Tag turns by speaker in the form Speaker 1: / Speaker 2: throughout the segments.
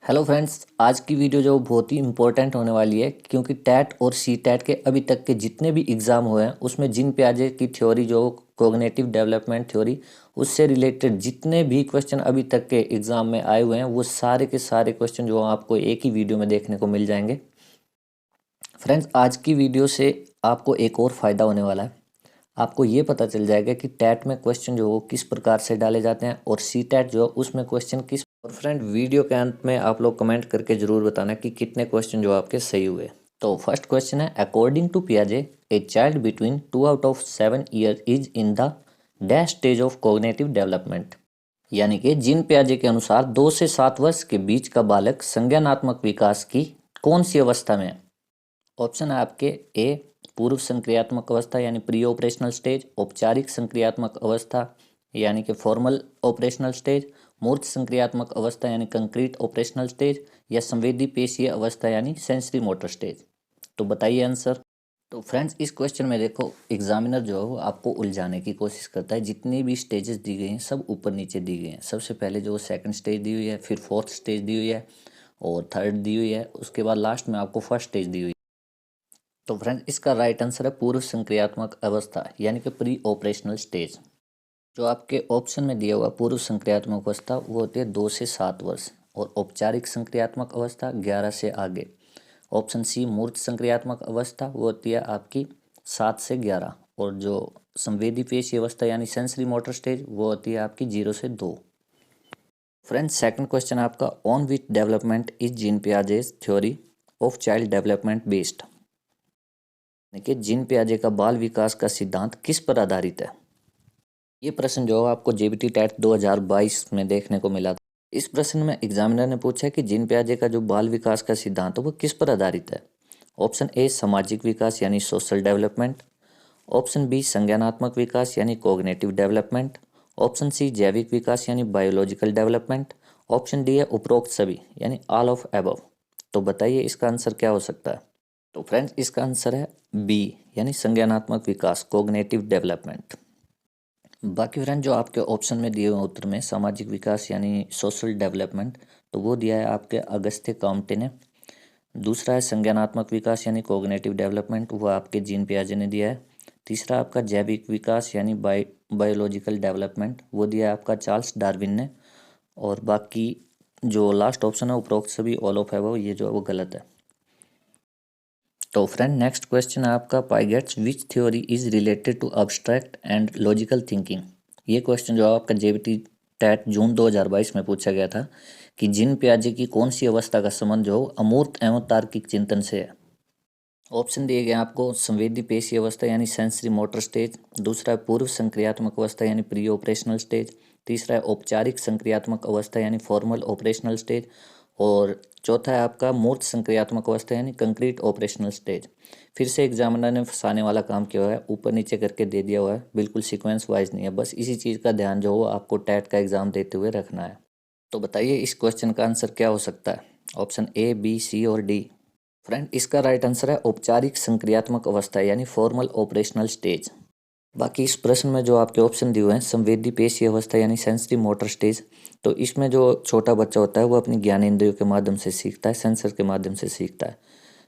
Speaker 1: Hello friends, आज की video जो बहुत ही इम्पोर्टेंट होने वाली है क्योंकि टैट और सी टैट के अभी तक के जितने भी एग्ज़ाम हुए हैं उसमें जिन पियाजे की थ्योरी जो कॉग्निटिव डेवलपमेंट थ्योरी उससे रिलेटेड जितने भी क्वेश्चन अभी तक के एग्ज़ाम में आए हुए हैं वो सारे के सारे क्वेश्चन जो आपको एक ही वीडियो में देखने को मिल जाएंगे। फ्रेंड्स, आज की वीडियो से आपको एक और फ़ायदा होने वाला है। आपको ये पता चल जाएगा कि टैट में क्वेश्चन जो हो किस प्रकार से डाले जाते हैं और सी टैट जो उसमें क्वेश्चन किस। और फ्रेंड, वीडियो के अंत में आप लोग कमेंट करके ज़रूर बताना कि कितने क्वेश्चन जो आपके सही हुए। तो फर्स्ट क्वेश्चन है, अकॉर्डिंग टू पियाजे a child between 2 out of 7 year is in the dash stage of cognitive development. यानी कि जिन पियाजे के अनुसार 2 से 7 वर्ष के बीच का बालक संज्ञानात्मक विकास की कौन सी अवस्था में है। ऑप्शन है आपके ए पूर्व संक्रियात्मक अवस्था यानी प्री ऑपरेशनल स्टेज, औपचारिक संक्रियात्मक अवस्था यानी कि फॉर्मल ऑपरेशनल स्टेज, मूर्त संक्रियात्मक अवस्था यानी कंक्रीट ऑपरेशनल स्टेज, या संवेदी पेशीय अवस्था यानी सेंसरी मोटर स्टेज। तो बताइए आंसर। तो फ्रेंड्स, इस क्वेश्चन में देखो, एग्जामिनर जो है वो आपको उलझाने की कोशिश करता है। जितनी भी स्टेजेस दी गई हैं सब ऊपर नीचे दी गई हैं। सबसे पहले जो सेकंड स्टेज दी हुई है, फिर फोर्थ स्टेज दी हुई है और थर्ड दी हुई है, उसके बाद लास्ट में आपको फर्स्ट स्टेज दी हुई है। तो फ्रेंड, इसका राइट आंसर है पूर्व संक्रियात्मक अवस्था यानी कि प्री ऑपरेशनल स्टेज। जो आपके ऑप्शन में दिया हुआ पूर्व संक्रियात्मक अवस्था वो होती है 2 से 7 वर्ष, और औपचारिक संक्रियात्मक अवस्था 11 से आगे। ऑप्शन सी मूर्त संक्रियात्मक अवस्था वो होती है आपकी 7 से 11, और जो संवेदी पेशी अवस्था यानी सेंसरी मोटर स्टेज वो होती है आपकी 0 से 2। फ्रेंड्स, सेकंड क्वेश्चन आपका, on which development is gene Piaget's theory of child development based. देखिए, जीन पियाजे का बाल विकास का सिद्धांत किस पर आधारित है। ये प्रश्न जो है आपको जेबीटी टैट 2022 में देखने को मिला था। इस प्रश्न में एग्जामिनर ने पूछा कि जीन पियाजे का जो बाल विकास का सिद्धांत है वो किस पर आधारित है। ऑप्शन ए सामाजिक विकास यानी सोशल डेवलपमेंट, ऑप्शन बी संज्ञानात्मक विकास यानी कोग्निटिव डेवलपमेंट, ऑप्शन सी जैविक विकास यानी बायोलॉजिकल डेवलपमेंट, ऑप्शन डी है उपरोक्त सभी यानी ऑल ऑफ अबव। तो बताइए इसका आंसर क्या हो सकता है। तो फ्रेंड्स, इसका आंसर है बी यानी संज्ञानात्मक विकास, कोग्निटिव डेवलपमेंट। बाकी फ्रेंड, जो आपके ऑप्शन में दिए हुए उत्तर में सामाजिक विकास यानी सोशल डेवलपमेंट, तो वो दिया है आपके अगस्त्य काम्टे ने। दूसरा है संज्ञानात्मक विकास यानी कोग्निटिव डेवलपमेंट, वो आपके जीन पियाजे ने दिया है। तीसरा आपका जैविक विकास यानी बायोलॉजिकल डेवलपमेंट, वो दिया है आपका चार्ल्स डार्विन ने। और बाकी जो लास्ट ऑप्शन है उपरोक्त सभी ऑल ऑफ अबव, ये जो है वो गलत है। तो फ्रेंड, नेक्स्ट क्वेश्चन है आपका, Piaget's which theory is related to abstract and logical thinking. ये क्वेश्चन जो आपका जेबीटी टैट जून 2022 में पूछा गया था कि जिन पियाजे की कौन सी अवस्था का संबंध जो अमूर्त एवं तार्किक चिंतन से है। ऑप्शन दिए गए आपको, संवेदी पेशी अवस्था यानी सेंसरी मोटर स्टेज, दूसरा है पूर्व संक्रियात्मक अवस्था यानी प्री ऑपरेशनल स्टेज, तीसरा है औपचारिक संक्रियात्मक अवस्था यानी फॉर्मल ऑपरेशनल स्टेज, और चौथा है आपका मूर्त संक्रियात्मक अवस्था यानी कंक्रीट ऑपरेशनल स्टेज। फिर से एग्जामिनर ने फंसाने वाला काम किया हुआ है, ऊपर नीचे करके दे दिया हुआ है, बिल्कुल सीक्वेंस वाइज नहीं है। बस इसी चीज़ का ध्यान जो हो आपको टैट का एग्ज़ाम देते हुए रखना है। तो बताइए इस क्वेश्चन का आंसर क्या हो सकता है। ऑप्शन ए, बी, सी और डी। फ्रेंड, इसका राइट आंसर है औपचारिक संक्रियात्मक अवस्था यानी फॉर्मल ऑपरेशनल स्टेज। बाकी इस प्रश्न में जो आपके ऑप्शन दिए हुए हैं, संवेदी पेशी अवस्था यानी सेंसरी मोटर स्टेज, तो इसमें जो छोटा बच्चा होता है वो अपनी ज्ञानेंद्रियों के माध्यम से सीखता है, सेंसर के माध्यम से सीखता है।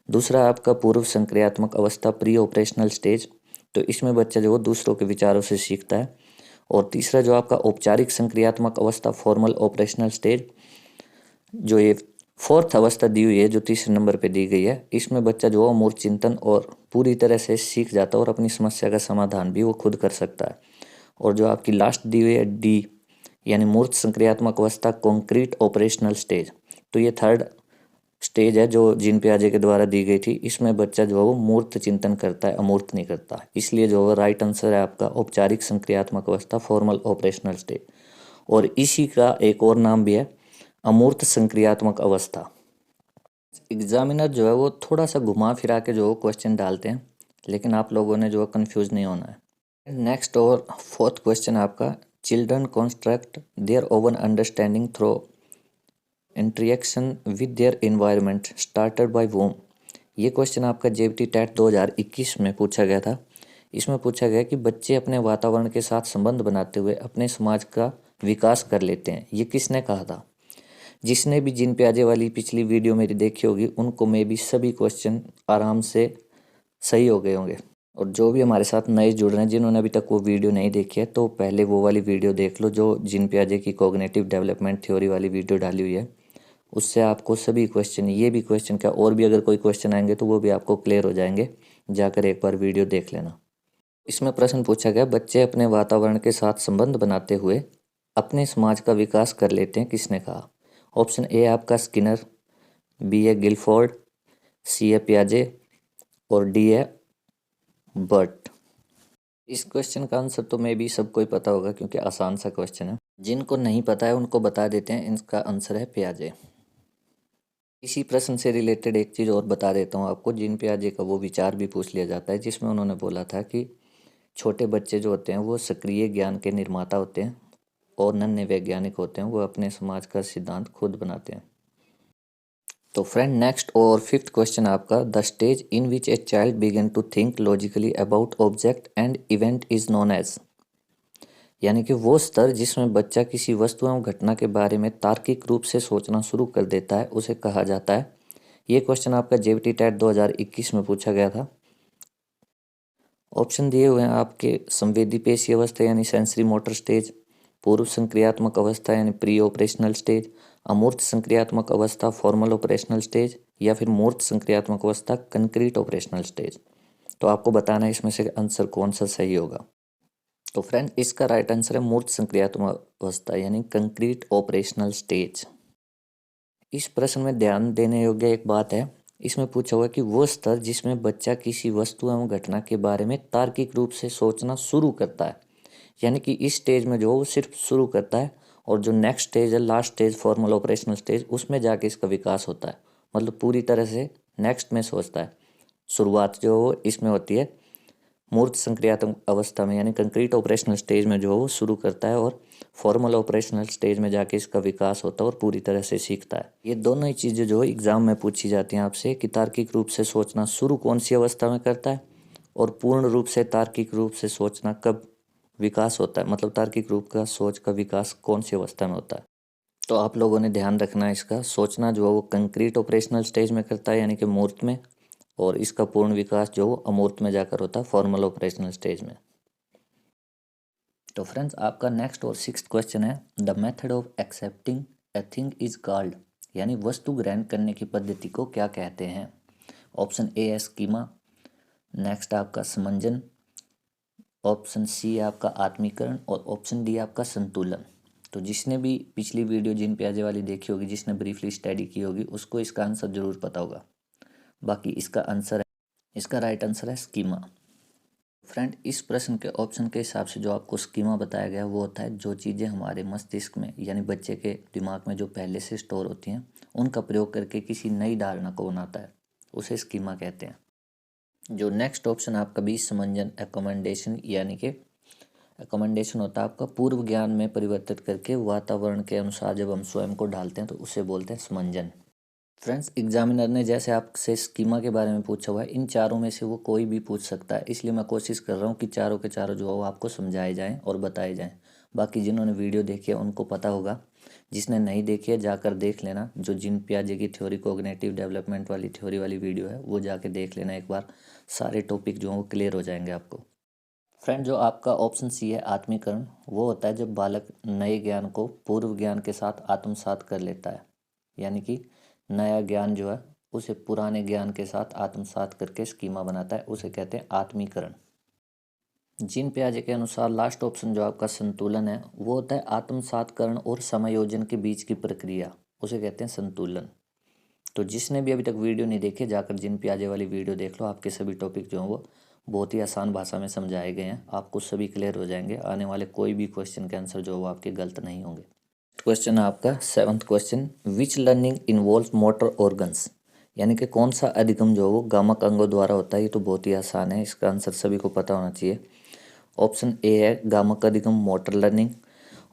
Speaker 1: दूसरा आपका पूर्व संक्रियात्मक अवस्था प्री ऑपरेशनल स्टेज, तो इसमें बच्चा जो दूसरों के विचारों से सीखता है। और तीसरा जो आपका औपचारिक संक्रियात्मक अवस्था फॉर्मल ऑपरेशनल स्टेज, जो ये फोर्थ अवस्था दी हुई है जो तीसरे नंबर पे दी गई है, इसमें बच्चा जो है मूर्त चिंतन और पूरी तरह से सीख जाता है और अपनी समस्या का समाधान भी वो खुद कर सकता है। और जो आपकी लास्ट दी हुई है डी यानी मूर्त संक्रियात्मक अवस्था कॉन्क्रीट ऑपरेशनल स्टेज, तो ये थर्ड स्टेज है जो जीन पियाजे के द्वारा दी गई थी। इसमें बच्चा जो है वो मूर्त चिंतन करता है, अमूर्त नहीं करता। इसलिए जो है राइट आंसर है आपका औपचारिक संक्रियात्मक अवस्था फॉर्मल ऑपरेशनल स्टेज। और इसी का एक और नाम भी है अमूर्त संक्रियात्मक अवस्था। एग्जामिनर जो है वो थोड़ा सा घुमा फिरा के जो क्वेश्चन डालते हैं, लेकिन आप लोगों ने जो है कंफ्यूज नहीं होना है। नेक्स्ट और फोर्थ क्वेश्चन आपका, children construct their own understanding through interaction with their environment started by whom. ये क्वेश्चन आपका जेबीटी टैट 2021 में पूछा गया था। इसमें पूछा गया कि बच्चे अपने वातावरण के साथ संबंध बनाते हुए अपने समाज का विकास कर लेते हैं, ये किसने कहा था। जिसने भी जिन प्याजे वाली पिछली वीडियो मेरी देखी होगी उनको मे भी सभी क्वेश्चन आराम से सही हो गए होंगे। और जो भी हमारे साथ नए जुड़ रहे हैं जिन्होंने अभी तक वो वीडियो नहीं देखी है तो पहले वो वाली वीडियो देख लो जो जिन प्याजे की कॉग्निटिव डेवलपमेंट थ्योरी वाली वीडियो डाली हुई है। उससे आपको सभी क्वेश्चन, ये भी क्वेश्चन क्या और भी अगर कोई क्वेश्चन आएंगे तो वो भी आपको क्लियर हो जाएंगे। जाकर एक बार वीडियो देख लेना। इसमें प्रश्न पूछा गया, बच्चे अपने वातावरण के साथ संबंध बनाते हुए अपने समाज का विकास कर लेते हैं, किसने कहा? ऑप्शन ए आपका स्किनर, बी है गिलफोर्ड, सी है पियाजे और डी है बर्ट। इस क्वेश्चन का आंसर तो मे भी सबको ही पता होगा क्योंकि आसान सा क्वेश्चन है। जिनको नहीं पता है उनको बता देते हैं, इनका आंसर है पियाजे। इसी प्रश्न से रिलेटेड एक चीज़ और बता देता हूँ आपको। जिन पियाजे का वो विचार भी पूछ लिया जाता है जिसमें उन्होंने बोला था कि छोटे बच्चे जो होते हैं वो सक्रिय ज्ञान के निर्माता होते हैं और नन्हे वैज्ञानिक होते हैं वो अपने समाज का सिद्धांत खुद बनाते हैं। तो फ्रेंड नेक्स्ट और फिफ्थ क्वेश्चन आपका, the stage in which a child began to think logically about object and event is known as, यानी कि वो स्तर जिसमें बच्चा किसी वस्तु एवं घटना के बारे में तार्किक रूप से सोचना शुरू कर देता है उसे कहा जाता है। ये क्वेश्चन आपका जेवीटी टेट 2021 में पूछा गया था। ऑप्शन दिए हुए हैं आपके, संवेदी पेशी अवस्था यानी सेंसरी मोटर स्टेज, पूर्व संक्रियात्मक अवस्था यानी प्री ऑपरेशनल स्टेज, अमूर्त संक्रियात्मक अवस्था फॉर्मल ऑपरेशनल स्टेज, या फिर मूर्त संक्रियात्मक अवस्था कंक्रीट ऑपरेशनल स्टेज। तो आपको बताना है इसमें से आंसर कौन सा सही होगा। तो फ्रेंड इसका राइट आंसर है मूर्त संक्रियात्मक अवस्था यानी कंक्रीट ऑपरेशनल स्टेज। इस प्रश्न में ध्यान देने योग्य एक बात है, इसमें पूछा हुआ कि वो स्तर जिसमें बच्चा किसी वस्तु एवं घटना के बारे में तार्किक रूप से सोचना शुरू करता है, यानी कि इस स्टेज में जो वो सिर्फ शुरू करता है और जो नेक्स्ट स्टेज है, last stage formal operational stage, उसमें जाके इसका विकास होता है। मतलब पूरी तरह से नेक्स्ट में सोचता है। शुरुआत जो वो इसमें होती है मूर्त संक्रियात्मक अवस्था में यानी कंक्रीट ऑपरेशनल स्टेज में जो वो शुरू करता है और फॉर्मल ऑपरेशनल स्टेज में जाके इसका विकास होता है और पूरी तरह से सीखता है। ये दोनों ही चीज़ें जो एग्जाम में पूछी जाती हैं आपसे कि तार्किक रूप से सोचना शुरू कौन सी अवस्था में करता है और पूर्ण रूप से तार्किक रूप से सोचना कब विकास होता है, मतलब तार्किक रूप का सोच का विकास कौन सी अवस्था में होता है। तो आप लोगों ने ध्यान रखना है, इसका सोचना जो है वो कंक्रीट ऑपरेशनल स्टेज में करता है यानी कि मूर्त में, और इसका पूर्ण विकास जो अमूर्त में जाकर होता है फॉर्मल ऑपरेशनल स्टेज में। तो फ्रेंड्स आपका नेक्स्ट और सिक्स्थ क्वेश्चन है, the method of accepting a thing is called, यानी वस्तु ग्रहण करने की पद्धति को क्या कहते हैं? ऑप्शन ए है स्कीमा, नेक्स्ट आपका समंजन, ऑप्शन सी है आपका आत्मीकरण और ऑप्शन डी आपका संतुलन। तो जिसने भी पिछली वीडियो जिन प्याजे वाली देखी होगी, जिसने ब्रीफली स्टडी की होगी, उसको इसका आंसर जरूर पता होगा। बाकी इसका आंसर है, इसका राइट आंसर है स्कीमा। फ्रेंड इस प्रश्न के ऑप्शन के हिसाब से जो आपको स्कीमा बताया गया वो होता है जो चीज़ें हमारे मस्तिष्क में यानी बच्चे के दिमाग में जो पहले से स्टोर होती हैं उनका प्रयोग करके किसी नई धारणा को बनाता है, उसे स्कीमा कहते हैं। जो नेक्स्ट ऑप्शन आपका भी समंजन एकोमेंडेशन, यानी कि एकोमेंडेशन होता है आपका पूर्व ज्ञान में परिवर्तित करके वातावरण के अनुसार जब हम स्वयं को ढालते हैं तो उसे बोलते हैं समंजन। फ्रेंड्स एग्जामिनर ने जैसे आपसे स्कीमा के बारे में पूछा हुआ है, इन चारों में से वो कोई भी पूछ सकता है, इसलिए मैं कोशिश कर रहा हूँ कि चारों के चारों जो है वो आपको समझाए जाएं और बताए जाएं। बाकी जिन्होंने वीडियो देखी है उनको पता होगा, जिसने नहीं देखी है जाकर देख लेना। जो जिन प्याजे की थ्योरी कॉग्निटिव डेवलपमेंट वाली थ्योरी वाली वीडियो है वो जाके देख लेना एक बार, सारे टॉपिक जो हैं वो क्लियर हो जाएंगे आपको। फ्रेंड जो आपका ऑप्शन सी है आत्मीकरण, वो होता है जब बालक नए ज्ञान को पूर्व ज्ञान के साथ आत्मसात कर लेता है, यानी कि नया ज्ञान जो है उसे पुराने ज्ञान के साथ आत्मसात करके स्कीमा बनाता है, उसे कहते हैं आत्मीकरण। जिन प्याजे के अनुसार लास्ट ऑप्शन जो आपका संतुलन है वो होता है आत्मसातकरण और समायोजन के बीच की प्रक्रिया, उसे कहते हैं संतुलन। तो जिसने भी अभी तक वीडियो नहीं देखी जाकर जिन प्याजे वाली वीडियो देख लो, आपके सभी टॉपिक जो हैं वो बहुत ही आसान भाषा में समझाए गए हैं, आपको सभी क्लियर हो जाएंगे। आने वाले कोई भी क्वेश्चन के आंसर जो वो आपके गलत नहीं होंगे। क्वेश्चन है आपका सेवंथ क्वेश्चन, विच लर्निंग इन्वॉल्व मोटर ऑर्गन्स, यानी कि कौन सा अधिगम जो वो गामक अंगों द्वारा होता है। ये तो बहुत ही आसान है, इसका आंसर सभी को पता होना चाहिए। ऑप्शन ए है गामक अधिगम मोटर लर्निंग,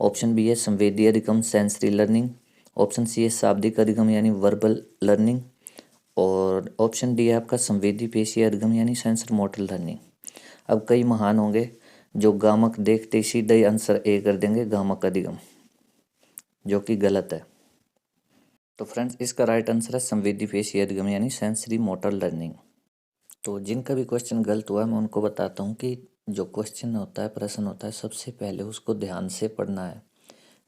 Speaker 1: ऑप्शन बी है संवेदी अधिगम सेंसरी लर्निंग, ऑप्शन सी है शाब्दिक अधिगम यानी वर्बल लर्निंग, और ऑप्शन डी है आपका संवेदी पेशी अधिगम यानी सेंसर मोटर लर्निंग। अब कई महान होंगे जो गामक देखते ही सीधा ही आंसर ए कर देंगे गामक अधिगम, जो कि गलत है। तो फ्रेंड्स इसका राइट आंसर है संवेदी पेशी अधिगम यानी सेंसरी मोटर लर्निंग। तो जिनका भी क्वेश्चन गलत हुआ है मैं उनको बताता हूँ कि जो क्वेश्चन होता है, प्रश्न होता है, सबसे पहले उसको ध्यान से पढ़ना है।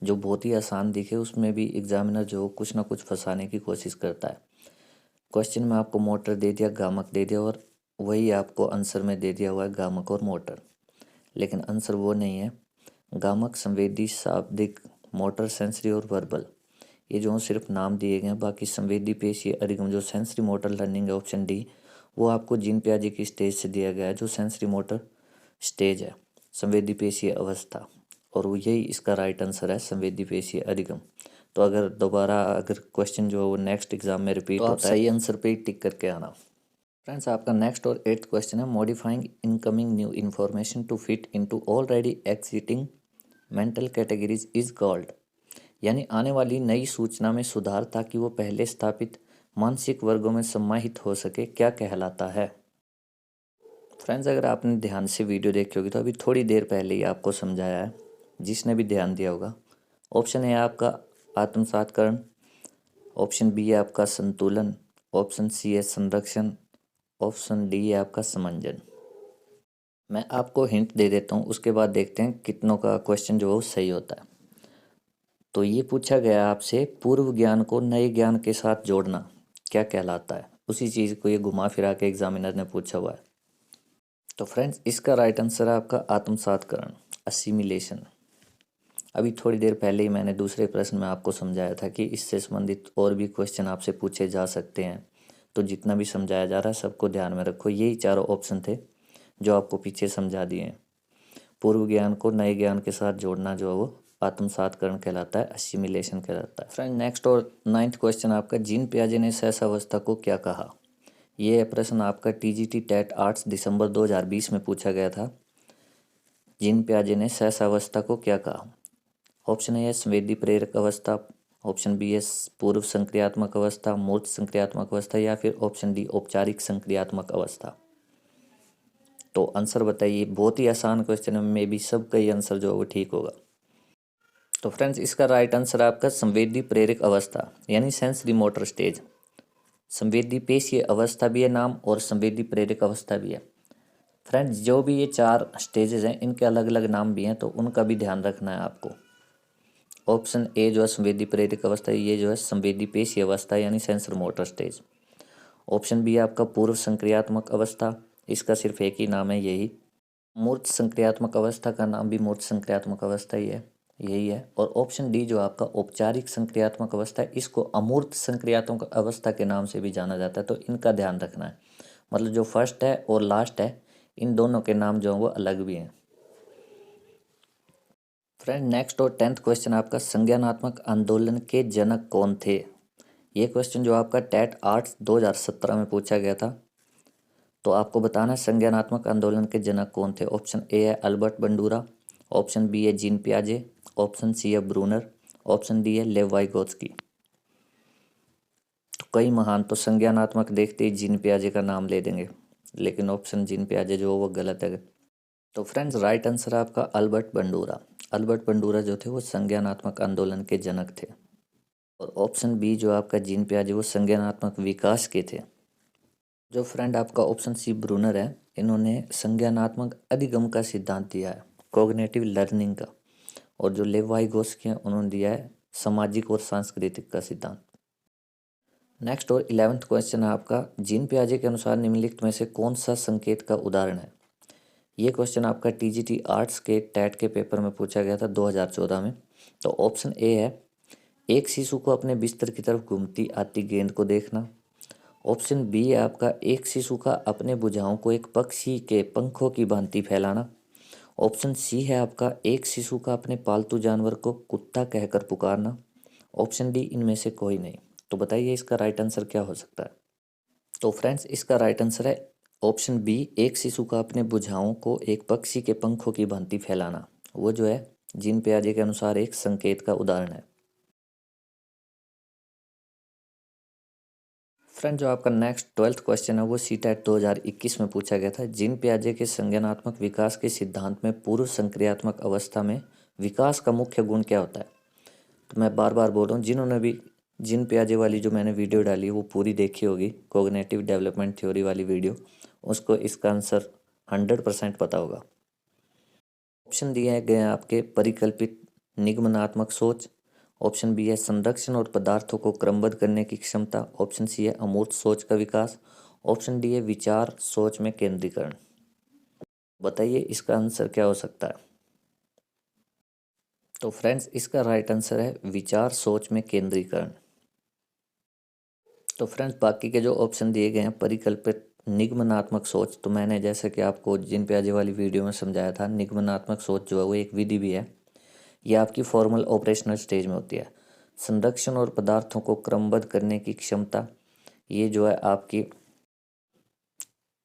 Speaker 1: जो बहुत ही आसान दिखे उसमें भी एग्जामिनर जो कुछ ना कुछ फंसाने की कोशिश करता है। क्वेश्चन में आपको मोटर दे दिया, गामक दे दिया और वही आपको आंसर में दे दिया हुआ है गामक और मोटर, लेकिन आंसर वो नहीं है। गामक, संवेदी, शाब्दिक, मोटर, सेंसरी और वर्बल, ये जो सिर्फ नाम दिए गए हैं। बाकी संवेदी पेशी अधिगम जो सेंसरी मोटर लर्निंग है ऑप्शन डी, वो आपको जीन पियाजे की स्टेज से दिया गया है जो सेंसरी मोटर स्टेज है, संवेदी पेशी अवस्था, और वो यही इसका राइट आंसर है संवेदी पेशी अधिगम। तो अगर क्वेश्चन जो है वो नेक्स्ट एग्जाम में रिपीट होता है तो आप सही आंसर पे ही टिक करके आना। फ्रेंड्स आपका नेक्स्ट और 8th क्वेश्चन है modifying incoming new information to fit into already existing mental categories is called, यानी आने वाली नई सूचना में सुधार ताकि वो पहले स्थापित मानसिक वर्गों में समाहित हो सके, क्या कहलाता है। फ्रेंड्स अगर आपने ध्यान से वीडियो देखी होगी तो अभी थोड़ी देर पहले ही आपको समझाया है, जिसने भी ध्यान दिया होगा। ऑप्शन ए आपका आत्मसातकरण, ऑप्शन बी है आपका संतुलन, ऑप्शन सी है संरक्षण, ऑप्शन डी है आपका समंजन। मैं आपको हिंट दे देता हूँ, उसके बाद देखते हैं कितनों का क्वेश्चन जो है वो सही होता है। तो ये पूछा गया आपसे पूर्व ज्ञान को नए ज्ञान के साथ जोड़ना क्या कहलाता है, उसी चीज़ को ये घुमा फिरा के एग्जामिनर ने पूछा हुआ है। तो फ्रेंड्स इसका राइट आंसर है आपका आत्मसातकरण, असिमिलेशन। अभी थोड़ी देर पहले ही मैंने दूसरे प्रश्न में आपको समझाया था कि इससे संबंधित और भी क्वेश्चन आपसे पूछे जा सकते हैं, तो जितना भी समझाया जा रहा है सबको ध्यान में रखो। यही चारों ऑप्शन थे जो आपको पीछे समझा दिए हैं। पूर्व ज्ञान को नए ज्ञान के साथ जोड़ना जो है वो आत्मसातकरण कहलाता है, असिमिलेशन कहलाता है। फ्रेंड नेक्स्ट और 9th क्वेश्चन आपका, जीन पियाजे ने सहसावस्था को क्या कहा। ये प्रश्न आपका टीजीटी टेट आर्ट्स दिसंबर 2020 में पूछा गया था। जीन पियाजे ने सहसावस्था को क्या कहा। ऑप्शन ए है संवेदी प्रेरक अवस्था, ऑप्शन बी है पूर्व संक्रियात्मक अवस्था, मूर्त संक्रियात्मक अवस्था, या फिर ऑप्शन डी औपचारिक संक्रियात्मक अवस्था। तो आंसर बताइए। बहुत ही आसान क्वेश्चन है, में भी सबका ही आंसर जो है वो ठीक होगा। तो फ्रेंड्स इसका राइट आंसर आपका संवेदी प्रेरक अवस्था यानी सेंसरी मोटर स्टेज। संवेदी पेशीय अवस्था भी है नाम और संवेदी प्रेरक अवस्था भी है। फ्रेंड्स जो भी ये 4 स्टेजेस हैं इनके अलग अलग नाम भी हैं, तो उनका भी ध्यान रखना है आपको। ऑप्शन ए जो है संवेदी प्रेरक अवस्था, ये जो है संवेदी पेशीय अवस्था यानी sensor motor stage. Option B आपका पूर्व संक्रियात्मक अवस्था, इसका सिर्फ एक ही नाम है यही। मूर्त संक्रियात्मक अवस्था का नाम भी मूर्त संक्रियात्मक अवस्था ही है, यही है। और ऑप्शन डी जो आपका औपचारिक संक्रियात्मक अवस्था है, इसको अमूर्त संक्रियात्मक अवस्था के नाम से भी जाना जाता है, तो इनका ध्यान रखना है। मतलब जो फर्स्ट है और लास्ट है इन दोनों के नाम जो है वो अलग भी हैं। फ्रेंड नेक्स्ट और 10th क्वेश्चन आपका, संज्ञानात्मक आंदोलन के जनक कौन थे। ये क्वेश्चन जो आपका टेट आर्ट्स 2017 में पूछा गया था, तो आपको बताना है संज्ञानात्मक आंदोलन के जनक कौन थे। ऑप्शन ए है अल्बर्ट बंडूरा, ऑप्शन बी है जीन पियाजे, ऑप्शन सी है ब्रूनर, ऑप्शन डी है लेव वाइगोत्स्की। तो कई महान तो संज्ञानात्मक देखते ही जीन पियाजे का नाम ले देंगे, लेकिन ऑप्शन जीन पियाजे जो वो गलत है। तो फ्रेंड्स राइट आंसर है आपका अल्बर्ट बंडूरा। अल्बर्ट बंडूरा जो थे वो संज्ञानात्मक आंदोलन के जनक थे। और ऑप्शन बी जो आपका जीन पियाजे वो संज्ञानात्मक विकास के थे। जो फ्रेंड आपका ऑप्शन सी ब्रूनर है, इन्होंने संज्ञानात्मक अधिगम का सिद्धांत दिया है, कॉग्निटिव लर्निंग का। और जो लेव वाइगोत्स्की हैं उन्होंने दिया है सामाजिक और सांस्कृतिक का सिद्धांत। नेक्स्ट और 11th क्वेश्चन है आपका, जीन पियाजे के अनुसार निम्नलिखित में से कौन सा संकेत का उदाहरण है। ये क्वेश्चन आपका टीजीटी आर्ट्स के टेट के पेपर में पूछा गया था 2014 में। तो ऑप्शन ए है एक शिशु को अपने बिस्तर की तरफ घूमती आती गेंद को देखना। ऑप्शन बी है आपका एक शिशु का अपने भुजाओं को एक पक्षी के पंखों की भांति फैलाना। ऑप्शन सी है आपका एक शिशु का अपने पालतू जानवर को कुत्ता कहकर पुकारना। ऑप्शन डी इनमें से कोई नहीं। तो बताइए इसका राइट आंसर क्या हो सकता है। तो फ्रेंड्स इसका राइट आंसर है ऑप्शन बी, एक शिशु का अपने भुजाओं को एक पक्षी के पंखों की भांति फैलाना। वो जो है जीन पियाजे के अनुसार एक संकेत का उदाहरण है। फ्रेंड जो आपका नेक्स्ट 12th क्वेश्चन है वो सीटेट 2021 में पूछा गया था। जीन पियाजे के संज्ञानात्मक विकास के सिद्धांत में पूर्व संक्रियात्मक अवस्था में विकास का मुख्य गुण क्या होता है। तो मैं बार बार बोल रहा हूँ, जिन्होंने भी जिन पियाजे वाली जो मैंने वीडियो डाली है वो पूरी देखी होगी, कॉग्निटिव डेवलपमेंट थ्योरी वाली वीडियो, उसको इसका आंसर 100% पता होगा। ऑप्शन दिए गए हैं आपके परिकल्पित निगमनात्मक सोच, ऑप्शन बी है संरक्षण और पदार्थों को क्रमबद्ध करने की क्षमता, ऑप्शन सी है अमूर्त सोच का विकास, ऑप्शन डी है विचार सोच में केंद्रीकरण। बताइए इसका आंसर क्या हो सकता है। तो फ्रेंड्स इसका राइट आंसर है विचार सोच में केंद्रीकरण। तो फ्रेंड्स बाकी के जो ऑप्शन दिए गए हैं परिकल्पित निगमनात्मक सोच, तो मैंने जैसे कि आपको जिन पियाजे वाली वीडियो में समझाया था, निगमनात्मक सोच जो है वो एक विधि भी है, ये आपकी फॉर्मल ऑपरेशनल स्टेज में होती है। संरक्षण और पदार्थों को क्रमबद्ध करने की क्षमता, ये जो है आपकी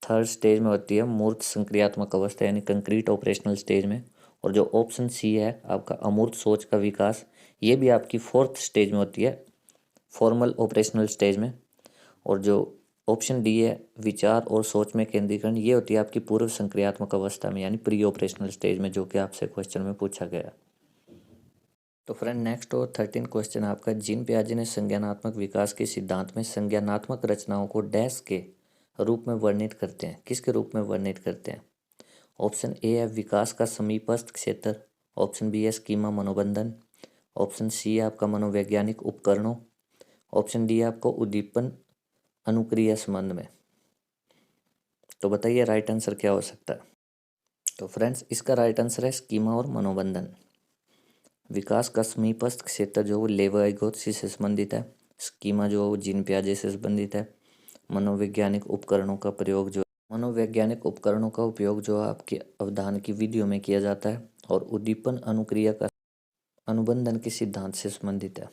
Speaker 1: थर्ड स्टेज में होती है, मूर्त संक्रियात्मक अवस्था यानी कंक्रीट ऑपरेशनल स्टेज में। और जो ऑप्शन सी है आपका अमूर्त सोच का विकास, ये भी आपकी फोर्थ स्टेज में होती है, फॉर्मल ऑपरेशनल स्टेज में। और जो ऑप्शन डी है विचार और सोच में केंद्रीकरण, ये होती है आपकी पूर्व संक्रियात्मक अवस्था में यानी प्री ऑपरेशनल स्टेज में, जो कि आपसे क्वेश्चन में पूछा गया। तो फ्रेंड नेक्स्ट और 13 क्वेश्चन आपका, जिन पियाजे ने संज्ञानात्मक विकास के सिद्धांत में संज्ञानात्मक रचनाओं को डैश के रूप में वर्णित करते हैं, किसके रूप में वर्णित करते हैं। ऑप्शन ए है विकास का समीपस्थ क्षेत्र, ऑप्शन बी है स्कीमा मनोबंधन, ऑप्शन सी है आपका मनोवैज्ञानिक उपकरणों, ऑप्शन डी है आपको उद्दीपन अनुक्रिया संबंध में। तो बताइए राइट आंसर क्या हो सकता है। तो फ्रेंड्स इसका राइट आंसर है स्कीमा और मनोबंधन। विकास का समीपस्थ क्षेत्र जो वो लेवोइगोत्सी से संबंधित है, स्कीमा जो वो जिन पियाजे से संबंधित है, मनोवैज्ञानिक उपकरणों का प्रयोग जो मनोवैज्ञानिक उपकरणों का उपयोग जो आपके अवधान की विधियों में किया जाता है, और उद्दीपन अनुक्रिया का अनुबंधन के सिद्धांत से संबंधित है।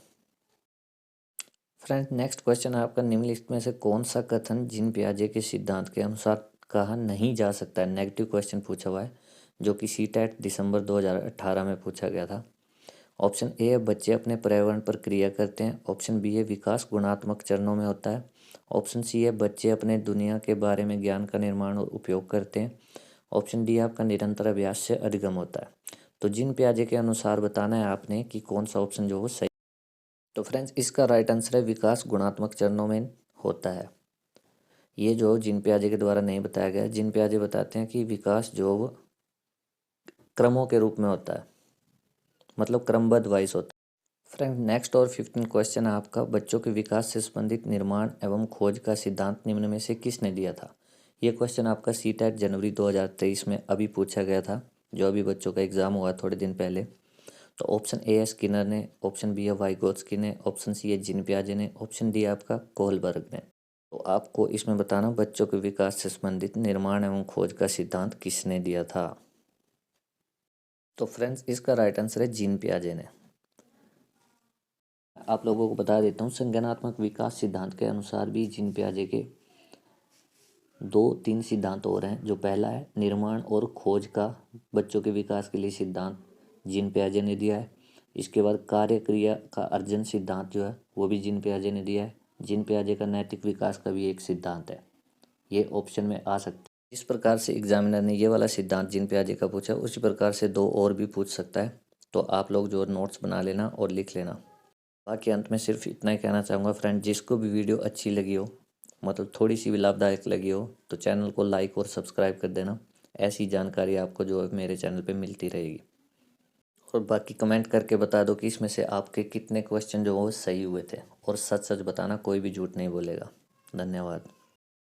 Speaker 1: फ्रेंड नेक्स्ट क्वेश्चन है आपका, निम्नलिखित में से कौन सा कथन जिन पियाजे के सिद्धांत के अनुसार कहा नहीं जा सकता है। नेगेटिव क्वेश्चन पूछा हुआ है जो कि सीटेट दिसंबर 2018 में पूछा गया था। ऑप्शन ए है बच्चे अपने पर्यावरण पर क्रिया करते हैं, ऑप्शन बी है विकास गुणात्मक चरणों में होता है, ऑप्शन सी है बच्चे अपने दुनिया के बारे में ज्ञान का निर्माण और उपयोग करते हैं, ऑप्शन डी आपका निरंतर अभ्यास से अधिगम होता है। तो जिन पियाजे के अनुसार बताना है आपने कि कौन सा ऑप्शन जो हो सही। तो फ्रेंड्स इसका राइट आंसर है विकास गुणात्मक चरणों में होता है। ये जो जिन पियाजे के द्वारा नहीं बताया गया, जिन पियाजे बताते हैं कि विकास जो वो क्रमों के रूप में होता है, मतलब क्रमबद्ध वाइज होता है। फ्रेंड नेक्स्ट और 15 क्वेश्चन है आपका, बच्चों के विकास से संबंधित निर्माण एवं खोज का सिद्धांत निम्न में से किसने दिया था। ये क्वेश्चन आपका सीटेट जनवरी 2023 में अभी पूछा गया था, जो अभी बच्चों का एग्जाम हुआ थोड़े दिन पहले। तो ऑप्शन ए है स्किनर ने, ऑप्शन बी है वाइगोत्स्की ने, ऑप्शन सी है जिन पियाजे ने, ऑप्शन डी आपका कोहलबर्ग ने। तो आपको इसमें बताना बच्चों के विकास से संबंधित निर्माण एवं खोज का सिद्धांत किसने दिया था। तो फ्रेंड्स इसका राइट आंसर है जिन पियाजे ने। आप लोगों को बता देता हूँ, संज्ञानात्मक विकास सिद्धांत के अनुसार भी जिन पियाजे के 2-3 सिद्धांत और हैं। जो पहला है निर्माण और खोज का बच्चों के विकास के लिए सिद्धांत जिन पियाजे ने दिया है। इसके बाद कार्य क्रिया का अर्जन सिद्धांत जो है वो भी जिन पियाजे ने दिया है। जिन पियाजे का नैतिक विकास का भी एक सिद्धांत है, ये ऑप्शन में आ सकता है। जिस प्रकार से एग्जामिनर ने ये वाला सिद्धांत जिन पियाजे का पूछा, उसी प्रकार से 2 और भी पूछ सकता है। तो आप लोग जो नोट्स बना लेना और लिख लेना। बाकी अंत में सिर्फ इतना ही कहना चाहूँगा फ्रेंड, जिसको भी वीडियो अच्छी लगी हो, मतलब थोड़ी सी भी लाभदायक लगी हो, तो चैनल को लाइक और सब्सक्राइब कर देना। ऐसी जानकारी आपको जो है मेरे चैनल पे मिलती रहेगी। और बाकी कमेंट करके बता दो कि इसमें से आपके कितने क्वेश्चन जो वो सही हुए थे, और सच सच बताना, कोई भी झूठ नहीं बोलेगा। धन्यवाद।